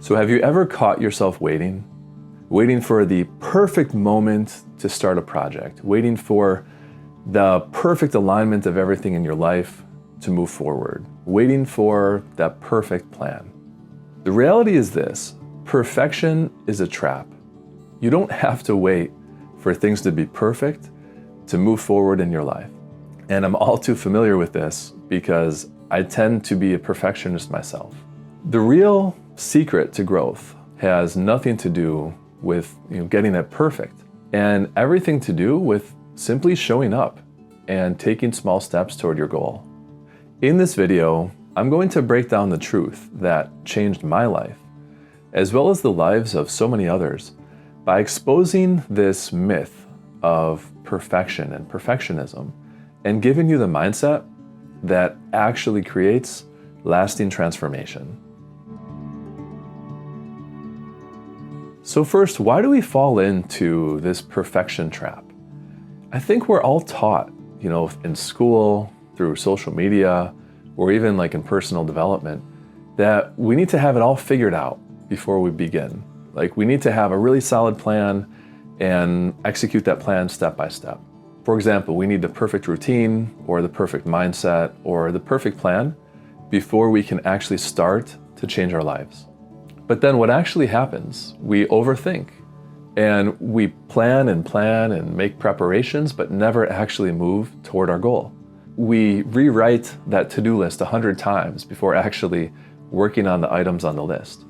So have you ever caught yourself waiting for the perfect moment to start a project, waiting for the perfect alignment of everything in your life to move forward, waiting for that perfect plan? The reality is this: perfection is a trap. You don't have to wait for things to be perfect to move forward in your life. And I'm all too familiar with this because I tend to be a perfectionist myself. The real secret to growth has nothing to do with getting it perfect, and everything to do with simply showing up and taking small steps toward your goal. In this video, I'm going to break down the truth that changed my life, as well as the lives of so many others, by exposing this myth of perfection and perfectionism, and giving you the mindset that actually creates lasting transformation. So first, why do we fall into this perfection trap? I think we're all taught, in school, through social media, or even like in personal development, that we need to have it all figured out before we begin. Like, we need to have a really solid plan and execute that plan step by step. For example, we need the perfect routine or the perfect mindset or the perfect plan before we can actually start to change our lives. But then what actually happens, we overthink and we plan and make preparations, but never actually move toward our goal. We rewrite that to-do list 100 times before actually working on the items on the list.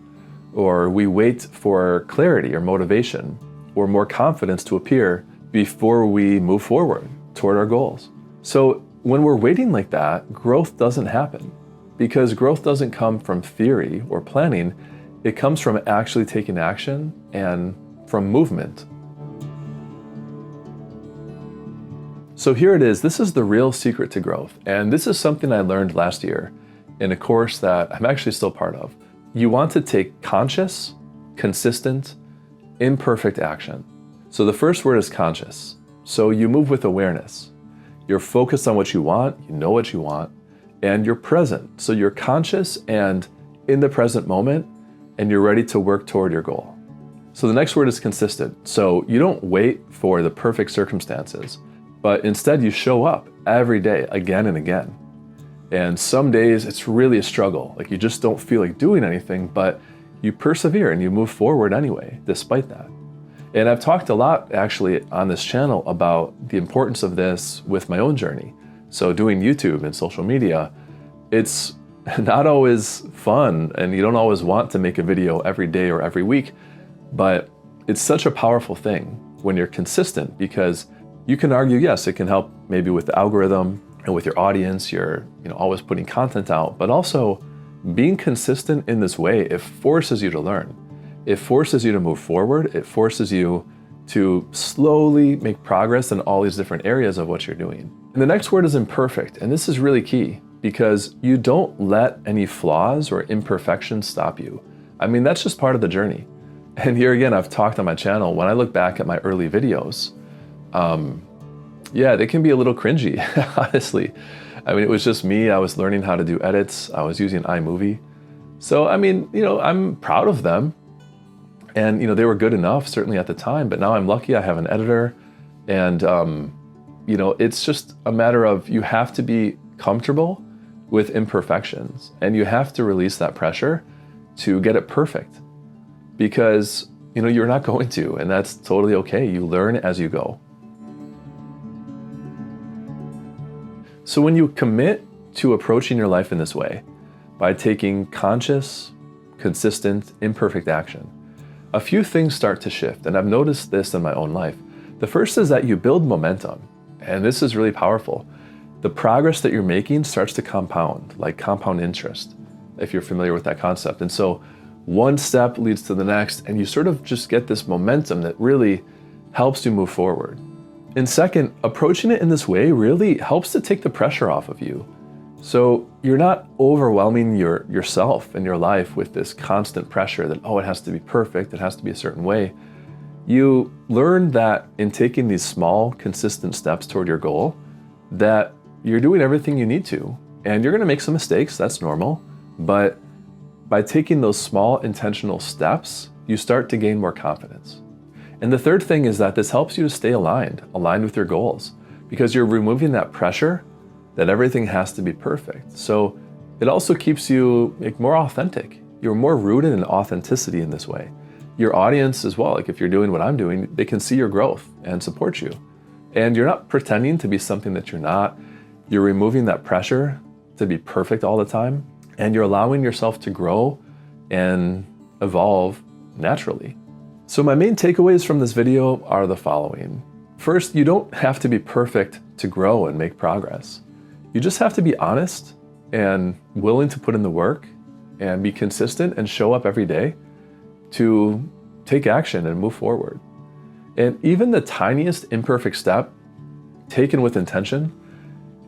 Or we wait for clarity or motivation or more confidence to appear before we move forward toward our goals. So when we're waiting like that, growth doesn't happen, because growth doesn't come from theory or planning. It comes from actually taking action and from movement. So here it is. This is the real secret to growth. And this is something I learned last year in a course that I'm actually still part of. You want to take conscious, consistent, imperfect action. So the first word is conscious. So you move with awareness. You're focused on what you want, you know what you want, and you're present. So you're conscious and in the present moment, and you're ready to work toward your goal. So the next word is consistent. So you don't wait for the perfect circumstances, but instead you show up every day, again and again. And some days it's really a struggle. Like, you just don't feel like doing anything, but you persevere and you move forward anyway, despite that. And I've talked a lot actually on this channel about the importance of this with my own journey. So doing YouTube and social media, it's not always fun, and you don't always want to make a video every day or every week, but it's such a powerful thing when you're consistent, because you can argue, yes, it can help maybe with the algorithm and with your audience. You're always putting content out, but also being consistent in this way, it forces you to learn. It forces you to move forward. It forces you to slowly make progress in all these different areas of what you're doing. And the next word is imperfect, and this is really key, because you don't let any flaws or imperfections stop you. I mean, that's just part of the journey. And here again, I've talked on my channel, when I look back at my early videos, they can be a little cringy, honestly. I mean, it was just me. I was learning how to do edits. I was using iMovie. So, I mean, I'm proud of them. And, they were good enough, certainly at the time. But now I'm lucky I have an editor. And, it's just a matter of, you have to be comfortable with imperfections, and you have to release that pressure to get it perfect, because you're not going to, and that's totally okay. You learn as you go. So when you commit to approaching your life in this way, by taking conscious, consistent, imperfect action, a few things start to shift, and I've noticed this in my own life. The first is that you build momentum, and this is really powerful. The progress that you're making starts to compound, like compound interest, if you're familiar with that concept. And so one step leads to the next, and you sort of just get this momentum that really helps you move forward. And second, approaching it in this way really helps to take the pressure off of you. So you're not overwhelming yourself and your life with this constant pressure that, it has to be perfect, it has to be a certain way. You learn that in taking these small, consistent steps toward your goal, that you're doing everything you need to. And you're gonna make some mistakes, that's normal, but by taking those small intentional steps, you start to gain more confidence. And the third thing is that this helps you to stay aligned with your goals, because you're removing that pressure that everything has to be perfect. So it also keeps you more authentic. You're more rooted in authenticity in this way. Your audience as well, if you're doing what I'm doing, they can see your growth and support you. And you're not pretending to be something that you're not. You're removing that pressure to be perfect all the time, and you're allowing yourself to grow and evolve naturally. So my main takeaways from this video are the following. First, you don't have to be perfect to grow and make progress. You just have to be honest and willing to put in the work and be consistent and show up every day to take action and move forward. And even the tiniest imperfect step taken with intention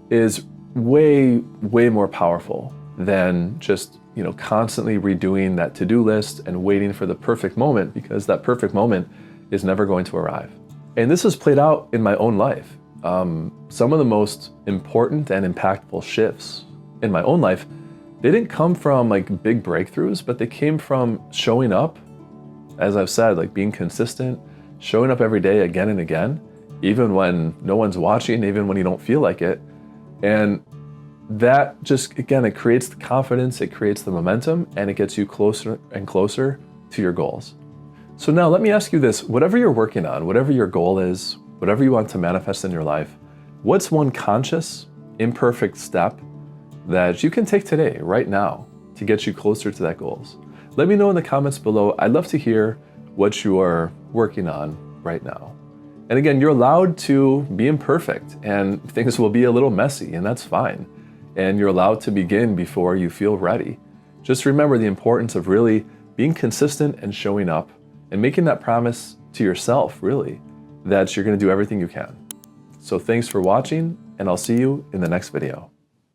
is way, way more powerful than just constantly redoing that to-do list and waiting for the perfect moment, because that perfect moment is never going to arrive. And this has played out in my own life. Some of the most important and impactful shifts in my own life, they didn't come from big breakthroughs, but they came from showing up, as I've said, being consistent, showing up every day again and again, even when no one's watching, even when you don't feel like it. And that just, again, it creates the confidence, it creates the momentum, and it gets you closer and closer to your goals. So now let me ask you this, whatever you're working on, whatever your goal is, whatever you want to manifest in your life, what's one conscious, imperfect step that you can take today, right now, to get you closer to that goals? Let me know in the comments below. I'd love to hear what you are working on right now. And again, you're allowed to be imperfect, and things will be a little messy, and that's fine. And you're allowed to begin before you feel ready. Just remember the importance of really being consistent and showing up and making that promise to yourself, really, that you're going to do everything you can. So thanks for watching, and I'll see you in the next video.